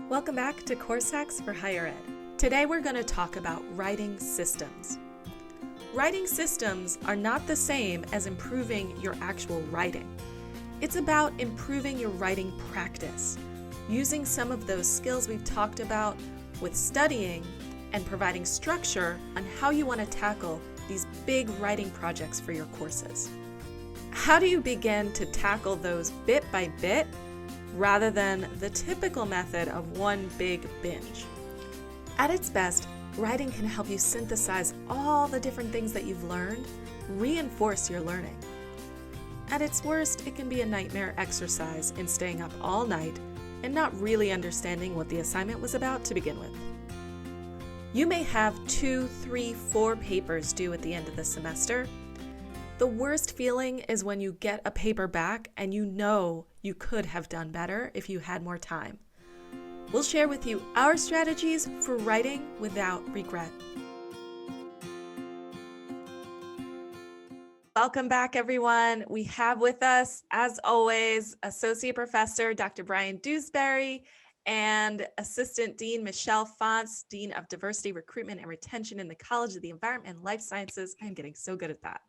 Welcome back to Course Hacks for Higher Ed. Today we're going to talk about writing systems. Writing systems are not the same as improving your actual writing. It's about improving your writing practice, using some of those skills we've talked about with studying and providing structure on how you want to tackle these big writing projects for your courses. How do you begin to tackle those bit by bit rather than the typical method of one big binge? At its best, writing can help you synthesize all the different things that you've learned, reinforce your learning. At its worst, it can be a nightmare exercise in staying up all night and not really understanding what the assignment was about to begin with. You may have 2, 3, 4 papers due at the end of the semester. The worst feeling is when you get a paper back and you know you could have done better if you had more time. We'll share with you our strategies for writing without regret. Welcome back, everyone. We have with us, as always, Associate Professor Dr. Brian Dewsbury and Assistant Dean Michelle Fonts, Dean of Diversity, Recruitment, and Retention in the College of the Environment and Life Sciences. I'm getting so good at that.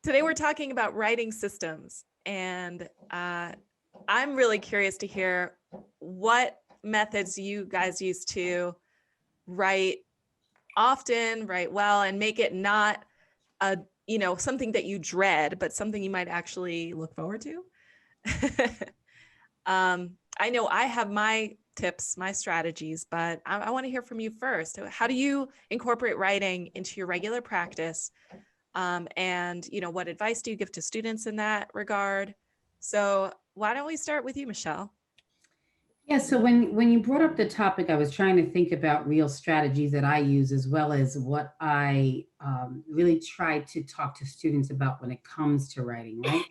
Today we're talking about writing systems, and I'm really curious to hear what methods you guys use to write often, write well, and make it not something that you dread, but something you might actually look forward to. I know I have my tips, my strategies, but I want to hear from you first. How do you incorporate writing into your regular practice? And what advice do you give to students in that regard? So why don't we start with you, Michelle? Yeah, so when you brought up the topic, I was trying to think about real strategies that I use as well as what I really try to talk to students about when it comes to writing, right?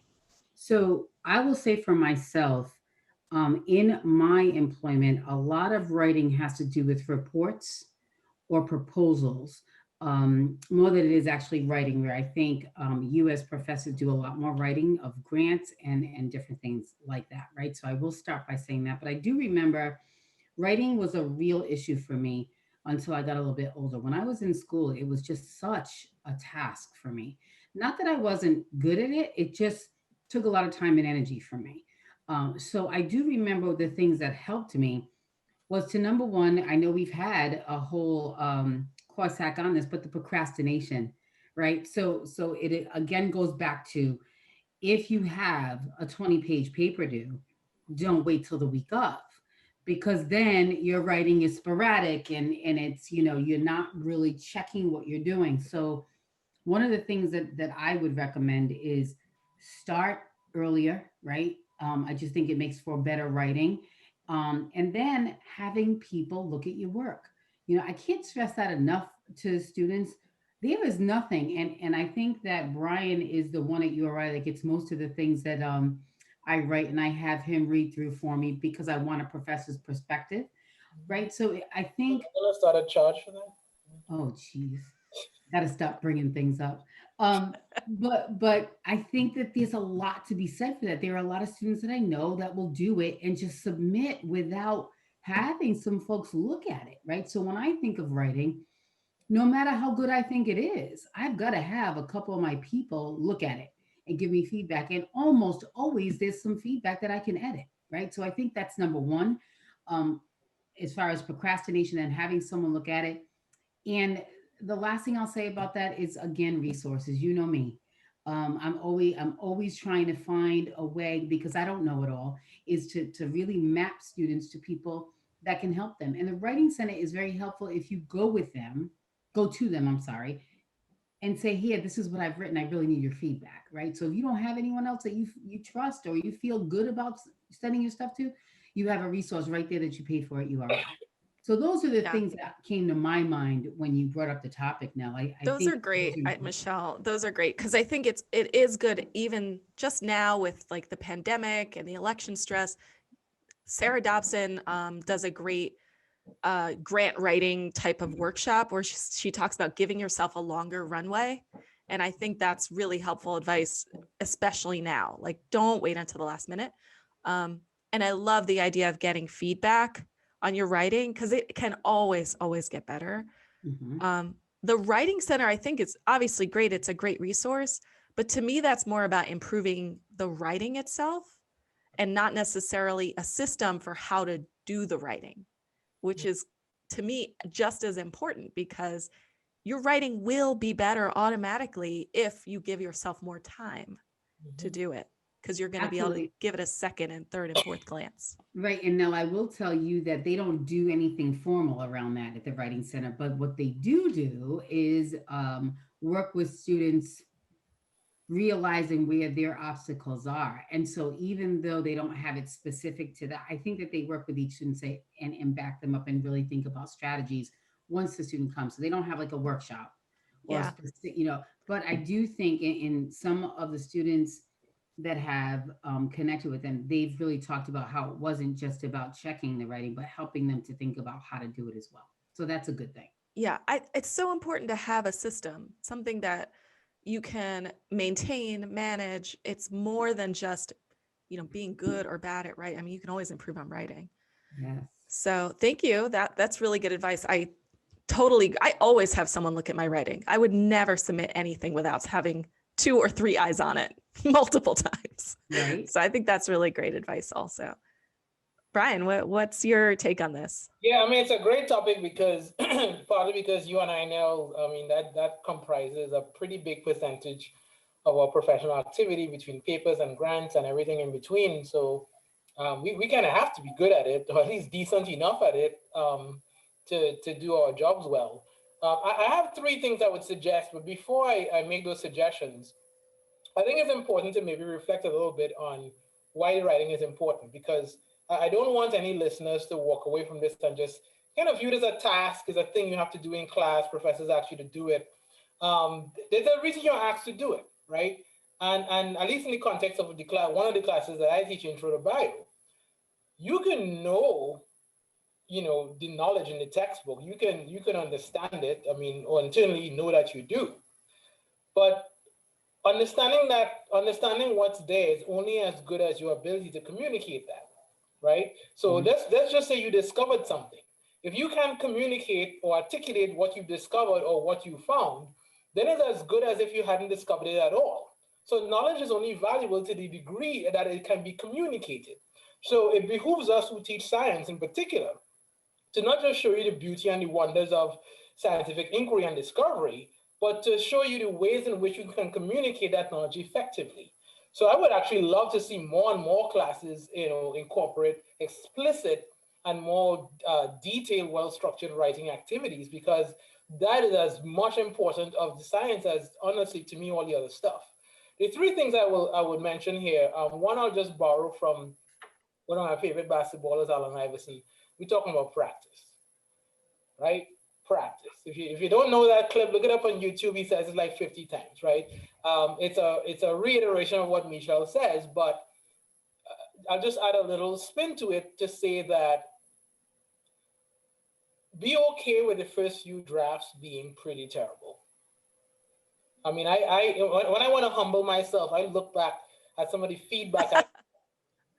So I will say for myself, in my employment, a lot of writing has to do with reports or proposals, more than it is actually writing, where I think you as professors do a lot more writing of grants and different things like that, right? So I will start by saying that. But I do remember writing was a real issue for me until I got a little bit older. When I was in school, it was just such a task for me. Not that I wasn't good at it, it just took a lot of time and energy from me. So I do remember the things that helped me was to number one, I know we've had a whole course hack on this, but the procrastination, right? So it again goes back to if you have a 20-page paper due, don't wait till the week of, because then your writing is sporadic and it's, you're not really checking what you're doing. So one of the things that I would recommend is start earlier, right? I just think it makes for better writing. And then having people look at your work. I can't stress that enough to students. There is nothing, and I think that Brian is the one at URI that gets most of the things that I write, and I have him read through for me because I want a professor's perspective, right? So I think. Let's start a charge for that. Oh, geez. Got to stop bringing things up. But I think that there's a lot to be said for that. There are a lot of students that I know that will do it and just submit without having some folks look at it, right? So when I think of writing, no matter how good I think it is, I've got to have a couple of my people look at it and give me feedback. And almost always there's some feedback that I can edit, right? So I think that's number one, um, as far as procrastination and having someone look at it. And the last thing I'll say about that is again resources. You know me. I'm always trying to find a way because I don't know it all. Is to really map students to people that can help them. And the writing center is very helpful if you go to them. I'm sorry, and say, here, this is what I've written. I really need your feedback, right? So if you don't have anyone else that you trust or you feel good about sending your stuff to, you have a resource right there that you paid for at URI. So those are the Yeah. things that came to my mind when you brought up the topic. Now, I Those think are great, Michelle. Those are great because I think it is good even just now with like the pandemic and the election stress. Sarah Dobson does a great grant writing type of workshop where she talks about giving yourself a longer runway. And I think that's really helpful advice, especially now. Like, don't wait until the last minute. And I love the idea of getting feedback on your writing because it can always get better. The Writing Center, I think, is obviously great. It's a great resource, but to me, that's more about improving the writing itself and not necessarily a system for how to do the writing, which is, to me, just as important because your writing will be better automatically if you give yourself more time to do it, because you're going to be able to give it a second and third and fourth glance. Right. And now I will tell you that they don't do anything formal around that at the Writing Center, but what they do is work with students realizing where their obstacles are. And so even though they don't have it specific to that, I think that they work with each student say and back them up and really think about strategies once the student comes. So they don't have like a workshop or Yeah. but I do think in some of the students that have connected with them, they've really talked about how it wasn't just about checking the writing, but helping them to think about how to do it as well. So that's a good thing. Yeah, it's so important to have a system, something that you can maintain, manage. It's more than just, being good or bad at writing. I mean, you can always improve on writing. Yes. So thank you. That's really good advice. I always have someone look at my writing. I would never submit anything without having 2 or 3 eyes on it multiple times. Right. So I think that's really great advice also. Brian, what's your take on this? Yeah, I mean, it's a great topic because partly because you and I know, I mean, that comprises a pretty big percentage of our professional activity between papers and grants and everything in between. So we kind of have to be good at it, or at least decent enough at it to do our jobs well. I have 3 things I would suggest, but before I make those suggestions, I think it's important to maybe reflect a little bit on why writing is important, because I don't want any listeners to walk away from this and just kind of view it as a task, as a thing you have to do in class, professors ask you to do it. There's a reason you're asked to do it, right? And at least in the context of the class, one of the classes that I teach, Intro to Bio, you can know, the knowledge in the textbook. You can understand it, I mean, or internally know that you do. But understanding what's there is only as good as your ability to communicate that. Right? So let's just say you discovered something. If you can't communicate or articulate what you discovered or what you found, then it's as good as if you hadn't discovered it at all. So knowledge is only valuable to the degree that it can be communicated. So it behooves us who teach science in particular to not just show you the beauty and the wonders of scientific inquiry and discovery, but to show you the ways in which you can communicate that knowledge effectively. So I would actually love to see more and more classes, incorporate explicit and more detailed, well-structured writing activities, because that is as much important of the science as, honestly, to me, all the other stuff. The 3 things I would mention here. One, I'll just borrow from one of my favorite basketballers, Allen Iverson. We're talking about practice, right? Practice. If you don't know that clip, look it up on YouTube. He says it like 50 times, right? It's a reiteration of what Michel says, but I'll just add a little spin to it to say that be okay with the first few drafts being pretty terrible. I mean, when I want to humble myself, I look back at some of the feedback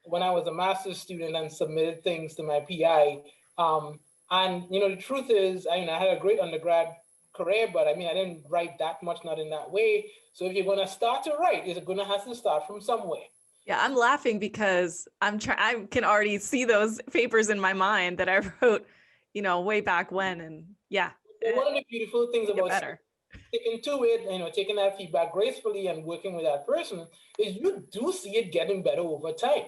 when I was a master's student and submitted things to my PI. And the truth is, I had a great undergrad career, but I didn't write that much, not in that way. So if you're going to start to write, you're going to have to start from somewhere. Yeah, I'm laughing because I can already see those papers in my mind that I wrote, way back when. And yeah. One of the beautiful things about sticking to it, taking that feedback gracefully and working with that person is you do see it getting better over time.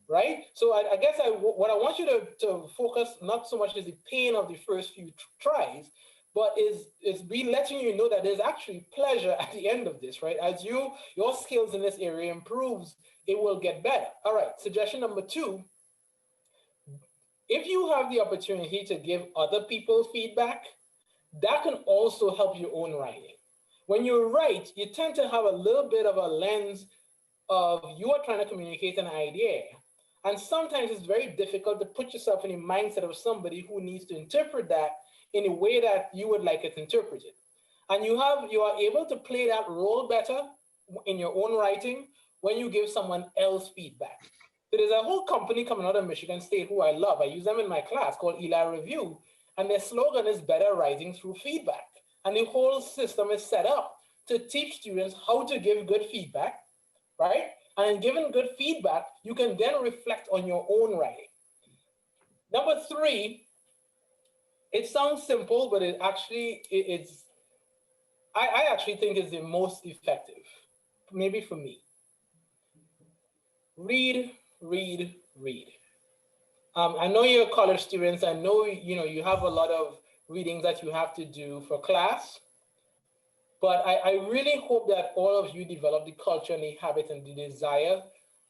Right? So I guess what I want you to focus not so much is the pain of the first few tries, but is be letting you know that there's actually pleasure at the end of this, right? As your skills in this area improves, it will get better. All right, suggestion number 2, if you have the opportunity to give other people feedback, that can also help your own writing. When you write, you tend to have a little bit of a lens of you are trying to communicate an idea. And sometimes it's very difficult to put yourself in the mindset of somebody who needs to interpret that in a way that you would like it interpreted. And you are able to play that role better in your own writing when you give someone else feedback. So there's a whole company coming out of Michigan State who I love. I use them in my class called Eli Review. And their slogan is better writing through feedback. And the whole system is set up to teach students how to give good feedback, right? And in giving good feedback, you can then reflect on your own writing. Number three, it sounds simple, but I actually think it's the most effective, maybe for me. Read, read, read. I know you're college students. I know you have a lot of readings that you have to do for class, but I really hope that all of you develop the culture and the habit and the desire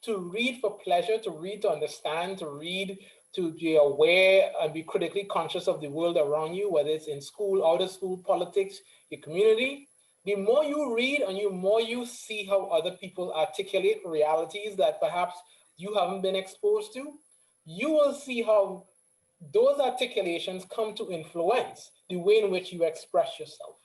to read for pleasure, to read to understand, to read to be aware and be critically conscious of the world around you, whether it's in school, out of school, politics, your community. The more you read and the more you see how other people articulate realities that perhaps you haven't been exposed to, you will see how those articulations come to influence the way in which you express yourself,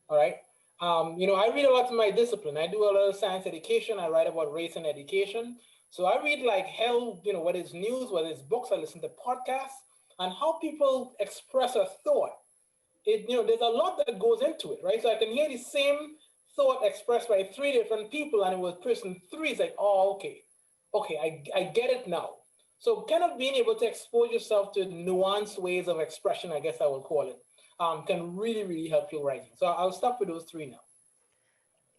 all right? I read a lot in my discipline. I do a lot of science education. I write about race and education. So I read like hell, whether it's news, whether it's books, I listen to podcasts, and how people express a thought. There's a lot that goes into it, right? So I can hear the same thought expressed by 3 different people, and it was person 3 is like, oh, okay, I get it now. So kind of being able to expose yourself to nuanced ways of expression, I guess I would call it, can really, really help your writing. So I'll stop with those 3 now.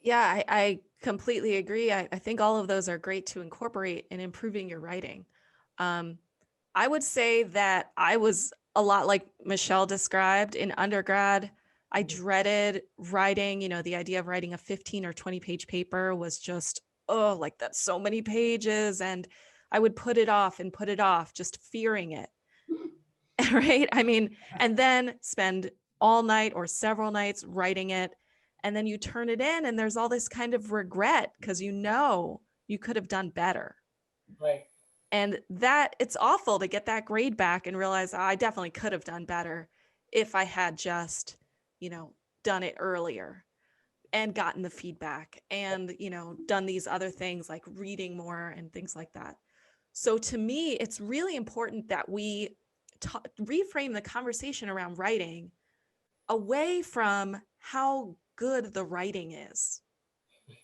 Yeah, I completely agree. I think all of those are great to incorporate in improving your writing. I would say that I was a lot like Michelle described in undergrad. I dreaded writing, the idea of writing a 15 or 20 page paper was just, oh, like that's so many pages. And I would put it off, just fearing it. Right? I mean, and then spend all night or several nights writing it. And then you turn it in and there's all this kind of regret because you could have done better. Right. And that it's awful to get that grade back and realize I definitely could have done better if I had just, done it earlier and gotten the feedback and, done these other things like reading more and things like that. So to me, it's really important that we reframe the conversation around writing away from how good the writing is,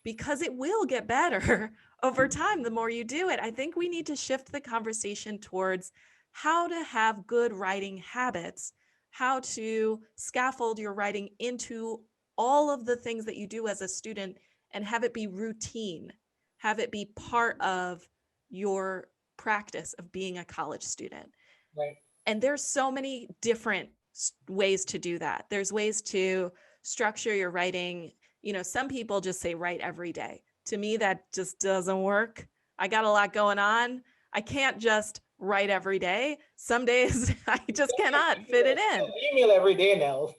because it will get better over time the more you do it. I think we need to shift the conversation towards how to have good writing habits, how to scaffold your writing into all of the things that you do as a student and have it be routine, have it be part of your practice of being a college student. Right. And there's so many different ways to do that. There's ways to structure your writing. Some people just say write every day. To me, that just doesn't work. I got a lot going on. I can't just write every day. Some days I just cannot fit it in. Email every day now.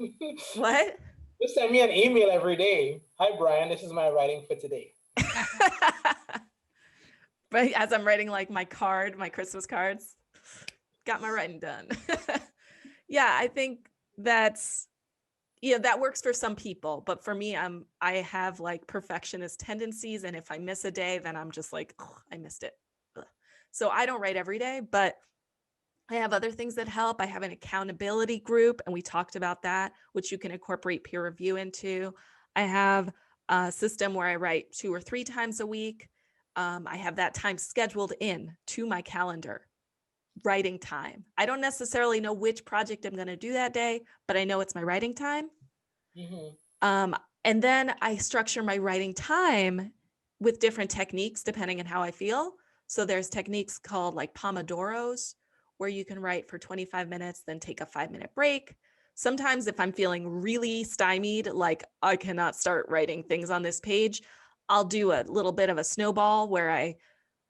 What? Just send me an email every day. Hi, Brian. This is my writing for today. But as I'm writing like my Christmas cards, got my writing done. Yeah, I think that works for some people, but for me, I have like perfectionist tendencies, and if I miss a day, then I'm just like, oh, I missed it. Ugh. So I don't write every day, but I have other things that help. I have an accountability group, and we talked about that, which you can incorporate peer review into. I have a system where I write 2 or 3 times a week. I have that time scheduled in to my calendar. Writing time. I don't necessarily know which project I'm going to do that day, but I know it's my writing time. Mm-hmm. And then I structure my writing time with different techniques depending on how I feel. So there's techniques called like Pomodoros, where you can write for 25 minutes, then take a 5-minute break. Sometimes if I'm feeling really stymied, like I cannot start writing things on this page, I'll do a little bit of a snowball where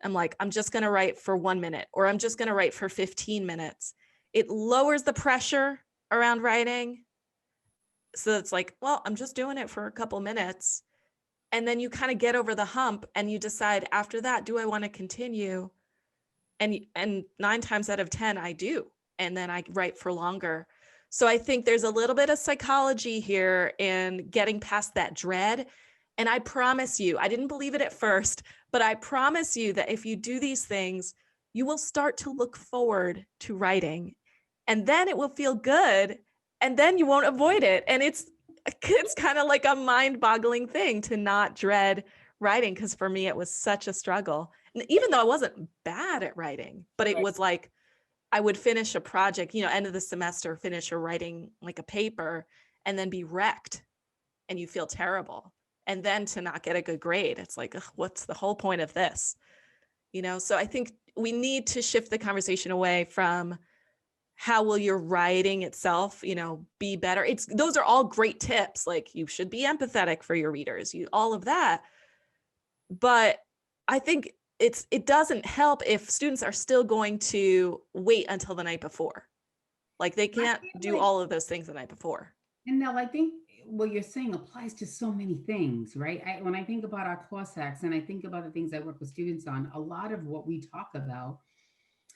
I'm like, I'm just going to write for 1 minute, or I'm just going to write for 15 minutes. It lowers the pressure around writing. So it's like, well, I'm just doing it for a couple minutes. And then you kind of get over the hump and you decide after that, do I want to continue? And 9 times out of 10, I do. And then I write for longer. So I think there's a little bit of psychology here in getting past that dread. And I promise you, I didn't believe it at first, but I promise you that if you do these things, you will start to look forward to writing, and then it will feel good, and then you won't avoid it. And it's kind of like a mind-boggling thing to not dread writing, because for me, it was such a struggle. And even though I wasn't bad at writing, but it Right. was like, I would finish a project, end of the semester, finish or writing like a paper, and then be wrecked, and you feel terrible. And then to not get a good grade, it's like, ugh, what's the whole point of this? So I think we need to shift the conversation away from how will your writing itself, be better. Those are all great tips. Like, you should be empathetic for your readers, all of that. But I think it doesn't help if students are still going to wait until the night before. Like, they can't do all of those things the night before. And now I think what you're saying applies to so many things, right? When I think about our course hacks and I think about the things I work with students on, a lot of what we talk about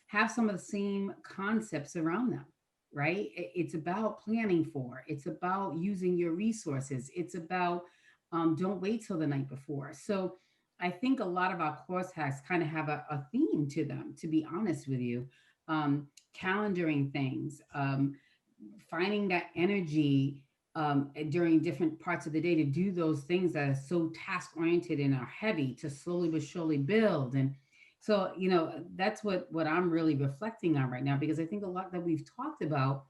have some of the same concepts around them, right? It's about planning for, it's about using your resources, it's about don't wait till the night before. So I think a lot of our course hacks kind of have a theme to them, to be honest with you. Calendaring things, finding that energy during different parts of the day to do those things that are so task oriented and are heavy, to slowly but surely build. And so, that's what I'm really reflecting on right now, because I think a lot that we've talked about,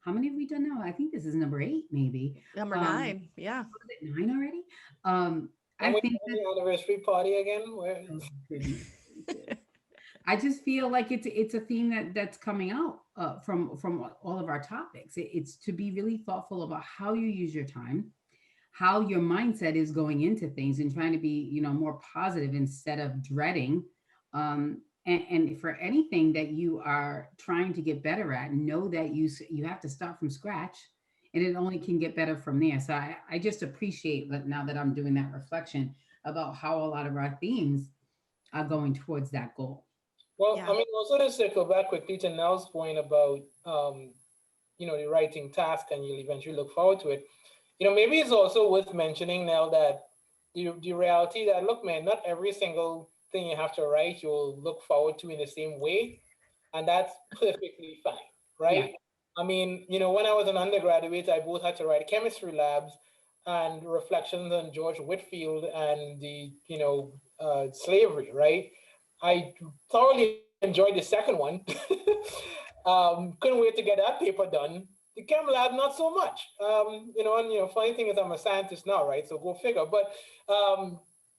how many have we done now? I think this is number 8, maybe. Number 9, yeah. Was it 9 already? And I think the anniversary party again. oh, goodness. I just feel like it's a theme that's coming out from all of our topics. It's to be really thoughtful about how you use your time, how your mindset is going into things, and trying to be more positive instead of dreading. And for anything that you are trying to get better at, know that you have to start from scratch, and it only can get better from there. So I just appreciate that now that I'm doing that reflection about how a lot of our themes are going towards that goal. Well, Yeah. I mean, also to circle back quickly to Nell's point about, the writing task, and you'll eventually look forward to it. Maybe it's also worth mentioning now that the reality that, look, man, not every single thing you have to write you'll look forward to in the same way, and that's perfectly fine, right? Yeah. I mean, when I was an undergraduate, I both had to write chemistry labs and reflections on George Whitefield and the, slavery, right? I thoroughly enjoyed the second one. Couldn't wait to get that paper done. The chem lab, not so much. Funny thing is, I'm a scientist now, right? So go figure. But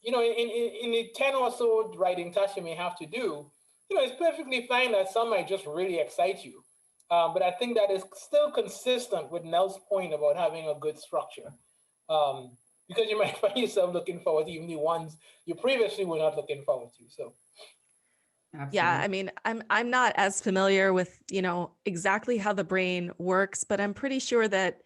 in the 10 or so writing tasks you may have to do, it's perfectly fine that some might just really excite you. But I think that is still consistent with Nell's point about having a good structure. Because you might find yourself looking forward to even the ones you previously were not looking forward to. So. Absolutely. Yeah, I mean, I'm not as familiar with, exactly how the brain works, but I'm pretty sure that,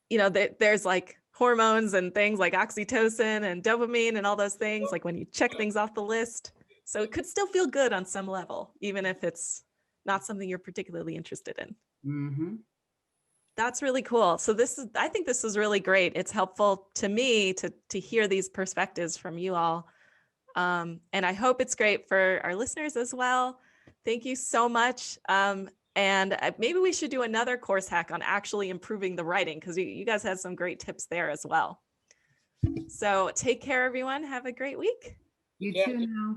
that there's like hormones and things like oxytocin and dopamine and all those things, like when you check things off the list. So it could still feel good on some level, even if it's not something you're particularly interested in. Mm-hmm. That's really cool. So I think this is really great. It's helpful to me to hear these perspectives from you all. And I hope it's great for our listeners as well. Thank you so much. And maybe we should do another course hack on actually improving the writing, because you guys had some great tips there as well. So take care, everyone. Have a great week. You Yeah. too now.